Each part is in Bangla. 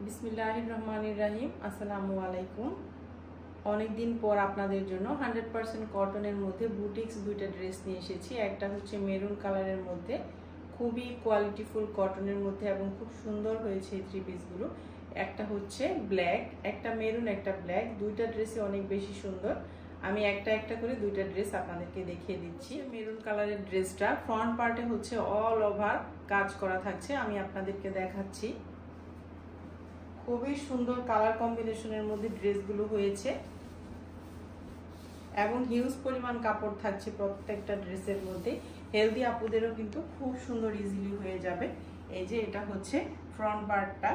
বিসমিল্লাহির রহমানির রহিম। আসসালামু আলাইকুম। অনেক দিন পর আপনাদের জন্য 100% কটনের মধ্যে বুটিক্স দুইটা ড্রেস নিয়ে এসেছি। একটা হচ্ছে মেরুন কালারের মধ্যে, খুবই কোয়ালিটিফুল কটনের মধ্যে এবং খুব সুন্দর হয়েছে এই থ্রি পিসগুলো। একটা হচ্ছে ব্ল্যাক, একটা মেরুন, একটা ব্ল্যাক। দুইটা ড্রেসই অনেক বেশি সুন্দর। আমি একটা একটা করে দুইটা ড্রেস আপনাদেরকে দেখিয়ে দিচ্ছি। মেরুন কালারের ড্রেসটা ফ্রন্ট পার্টে হচ্ছে অল ওভার কাজ করা থাকছে, আমি আপনাদেরকে দেখাচ্ছি। খুবই সুন্দর কালার কম্বিনেশনের মধ্যে ড্রেসগুলো হয়েছে এবং হিউজ পরিমাণ কাপড় থাকছে প্রত্যেকটা ড্রেসের মধ্যে। হেলদি আপুদেরও কিন্তু খুব সুন্দর ইজিলি হয়ে যাবে। এই যে এটা হচ্ছে ফ্রন্ট পার্টটা,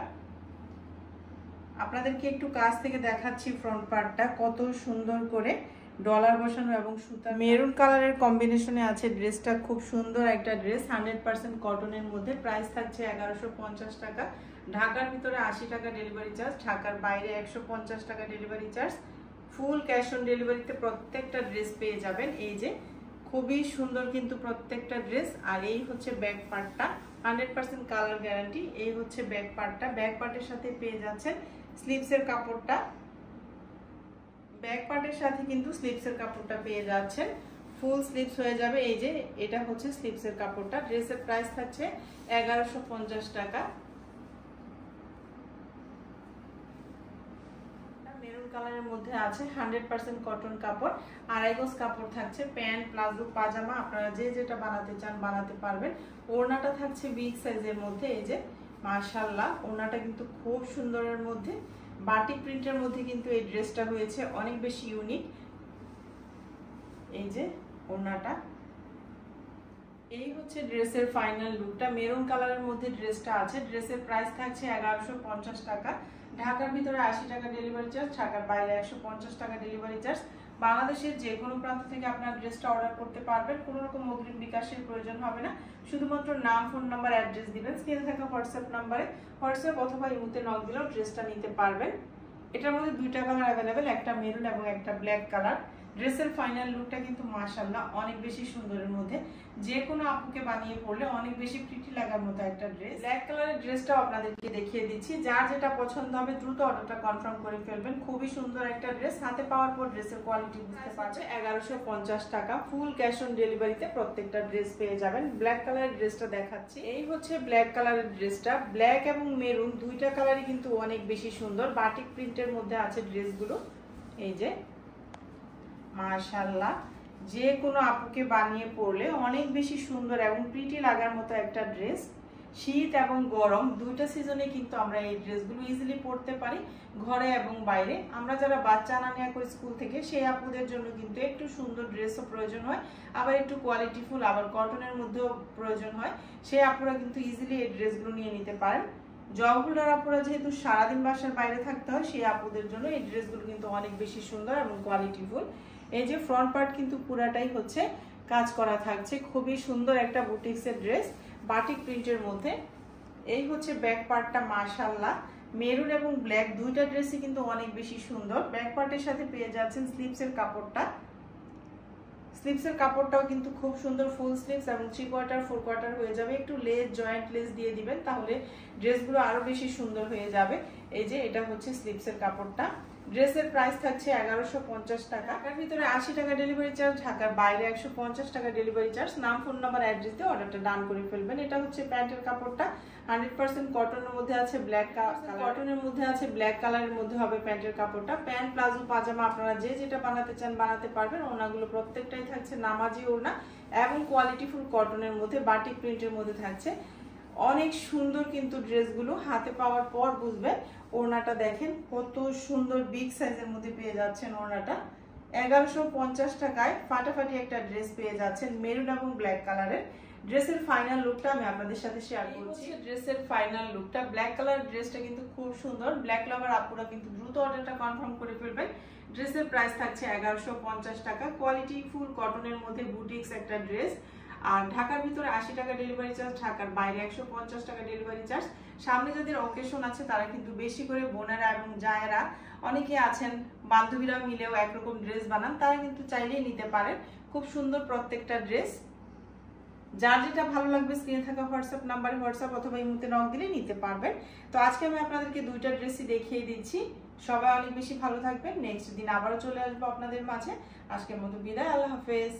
আপনাদেরকে একটু কাছ থেকে দেখাচ্ছি। ফ্রন্ট পার্টটা কত সুন্দর করে ডলার বসানো এবং সুতা মেরুন কালারের কম্বিনেশনে আছে ড্রেসটা। খুব সুন্দর একটা ড্রেস, 100% কটনের মধ্যে। প্রাইস থাকছে 1150 টাকা। ঢাকার ভিতরে 80 টাকা ডেলিভারি চার্জ, ঢাকার বাইরে 150 টাকা delivery charge. Full cash on ডেলিভারিতে প্রত্যেকটা ড্রেস পেয়ে যাবেন। এই যে খুবই সুন্দর কিন্তু প্রত্যেকটা ড্রেস। আর এই হচ্ছে ব্যাক পার্টটা, 100% কালার গ্যারান্টি। এই হচ্ছে ব্যাক পার্টটা, ব্যাক পার্টের সাথে পেয়ে যাচ্ছেন স্লিভসের কাপড়টা। ব্যাক পার্টের সাথে কিন্তু স্লিভসের কাপড়টা পেয়ে যাচ্ছেন, ফুল স্লিভস হয়ে যাবে। এই যে এটা হচ্ছে স্লিভসের কাপড়টা। ড্রেসের প্রাইস থাকছে 1150 টাকা। মেরুন কালারের মধ্যে আছে 100% কটন কাপড়, আড়াই গজ কাপড় থাকছে। প্যান্ট, প্লাজো, পাজামা আপনারা যে যেটা বানাতে চান বানাতে পারবেন। ওড়নাটা থাকছে বিগ সাইজের মধ্যে। এই যে মাশাআল্লাহ, ওড়নাটা কিন্তু খুব সুন্দরের মধ্যে, বাটিক প্রিন্টের মধ্যে কিন্তু এই ড্রেসটা হয়েছে অনেক বেশি ইউনিক। এই যে ওড়নাটা, এই হচ্ছে ড্রেসের ফাইনাল লুকটা। মেরুন কালারের মধ্যে ড্রেসটা আছে। ড্রেসের প্রাইস থাকছে 1150 টাকা। ঢাকার ভিতরে 80 টাকা ডেলিভারি চার্জ, ঢাকার বাইরে 150 টাকা ডেলিভারি চার্জ। বাংলাদেশের যে কোনো প্রান্ত থেকে আপনার ড্রেসটা অর্ডার করতে পারবেন। কোনো রকম অগ্রিম বিকাশের প্রয়োজন হবে না। শুধুমাত্র নাম, ফোন নাম্বার, অ্যাড্রেস দিবেন। স্ক্রিনে থাকা হোয়াটসঅ্যাপ নাম্বারে হোয়াটসঅ্যাপ অথবা ইমোতে নক দিলেও ড্রেসটা নিতে পারবেন। এটার মধ্যে দুইটা কালার অ্যাভেলেবেল, একটা মেরুন এবং একটা ব্ল্যাক কালার। ড্রেসের ফাইনাল লুকটা কিন্তু মাশাআল্লাহ অনেক বেশি সুন্দরের মধ্যে, যে কোনো আপুকে বানিয়ে পরলে অনেক বেশি প্রিটি লাগার মতো একটা ড্রেস। ব্ল্যাক কালারের ড্রেসটাও আপনাদেরকে দেখিয়ে দিচ্ছি। যার যেটা পছন্দ হবে দ্রুত অর্ডারটা কনফার্ম করে ফেলবেন। খুবই সুন্দর একটা ড্রেস, হাতে পাওয়ার পর ড্রেসের কোয়ালিটি বুঝতে পারছে। 1150 টাকা ফুল ক্যাশ অন ডেলিভারিতে প্রত্যেকটা ড্রেস পেয়ে যাবেন। ব্ল্যাক কালারের ড্রেসটা দেখাচ্ছি। এই হচ্ছে ব্ল্যাক কালারের ড্রেসটা। ব্ল্যাক এবং মেরুন দুইটা কালারই কিন্তু অনেক বেশি সুন্দর, বাটিক প্রিন্টের মধ্যে আছে ড্রেসগুলো। এই যে মাশাআল্লাহ, যে কোনো আপুকে বানিয়ে পরলে অনেক বেশি সুন্দর এবং প্রিটি লাগার মতো একটা ড্রেস। শীত এবং গরম দুইটা সিজনে কিন্তু আমরা এই ড্রেসগুলো ইজিলি পরতে পারি, ঘরে এবং বাইরে। আমরা যারা বাচ্চা আনা নেওয়া করি স্কুল থেকে, সেই আপুদের জন্য কিন্তু একটু সুন্দর ড্রেসও প্রয়োজন হয়, আবার একটু কোয়ালিটিফুল, আবার কটনের মধ্যেও প্রয়োজন হয়। সেই আপুরা কিন্তু ইজিলি এই ড্রেসগুলো নিয়ে নিতে পারেন। জব হোল্ডার আপুরা যেহেতু সারাদিন বাসার বাইরে থাকতে হয়, সেই আপুদের জন্য এই ড্রেসগুলো কিন্তু অনেক বেশি সুন্দর এবং কোয়ালিটিফুল। এই যে ফ্রন্ট পার্ট কিন্তু পুরাটাই হচ্ছে কাজ করা থাকছে, খুবই সুন্দর একটা বুটিক্সের ড্রেস, বাটিক প্রিন্টের মধ্যে। এই হচ্ছে ব্যাক পার্টটা। মাশাআল্লাহ, মেরুন এবং ব্ল্যাক দুইটা ড্রেসই কিন্তু অনেক বেশি সুন্দর। ব্যাক পার্টের সাথে পেয়ে যাচ্ছেন স্লিভসের কাপড়টা। স্লিভসের কাপড়টাও কিন্তু খুব সুন্দর, ফুল স্লিভস এবং 3/4 4/4 হয়ে যাবে। একটু লেস, জয়েন্ট লেস দিয়ে দিবেন, তাহলে ড্রেসগুলো আরো বেশি সুন্দর হয়ে যাবে। এই যে এটা হচ্ছে স্লিভসের কাপড়টা। ড্রেসের প্রাইস থাকছে 1150 টাকা। ঢাকার ভিতরে 80 টাকা ডেলিভারি চার্জ, ঢাকার বাইরে 150 টাকা ডেলিভারি চার্জ। নাম, ফোন নাম্বার, অ্যাড্রেস দিয়ে অর্ডারটা ডান করে ফেলবেন। এটা হচ্ছে প্যান্টের কাপড়টা, 100% কটনের মধ্যে আছে, ব্ল্যাক কটনের মধ্যে আছে, ব্ল্যাক কালারের মধ্যে হবে প্যান্টের কাপড়টা। প্যান্ট, প্লাজো, পাজামা আপনারা যে যেটা বানাতে চান বানাতে পারবেন। ওনাগুলো প্রত্যেকটাই থাকছে নামাজি ওড়না এবং কোয়ালিটিফুল কটনের মধ্যে, বাটিক প্রিন্টের মধ্যে থাকছে। অনেক সুন্দর কিন্তু ড্রেসগুলো, হাতে পাওয়ার পর বুঝবেন। ওড়নাটা দেখেন কত সুন্দর, বিগ সাইজের মধ্যে পেয়ে যাচ্ছেন ওড়নাটা। 1150 টাকায় ফাটাফাটি একটা ড্রেস পেয়ে যাচ্ছেন, মেরুন এবং ব্ল্যাক কালারের। ড্রেসের ফাইনাল লুকটা আমি আপনাদের সাথে শেয়ার করছি। ড্রেসের ফাইনাল লুকটা, ব্ল্যাক কালার ড্রেসটা কিন্তু খুব সুন্দর। ব্ল্যাক লাভার আপুরা কিন্তু দ্রুত অর্ডারটা কনফার্ম করে ফেলবেন। ড্রেসের প্রাইস থাকছে 1150 টাকা। কোয়ালিটি ফুল কটনের মধ্যে বুটিক্স একটা ড্রেস। আর ঢাকার ভিতরে 80 টাকা ডেলিভারি চার্জ, ঢাকার বাইরে 150 টাকা ডেলিভারি চার্জ। সামনে যাদের অকেশন আছে তারা কিন্তু বেশি করে বোনেরা এবং জায়েরা অনেকে আছেন, বান্ধবীরা মিলেও একরকম ড্রেস বানান, তারা কিন্তু চাইলেই নিতে পারেন। খুব সুন্দর প্রত্যেকটা ড্রেস। যার যেটা ভালো লাগবে স্ক্রিনে থাকা হোয়াটসঅ্যাপ নাম্বারে হোয়াটসঅ্যাপ অথবা ইমোতে নক দিলে নিতে পারবেন। তো আজকে আমি আপনাদেরকে দুইটা ড্রেসই দেখিয়ে দিচ্ছি। সবাই অনেক বেশি ভালো থাকবেন। নেক্সট দিন আবারও চলে আসবো আপনাদের মাঝে। আজকের মতো বিদায়, আল্লাহ হাফেজ।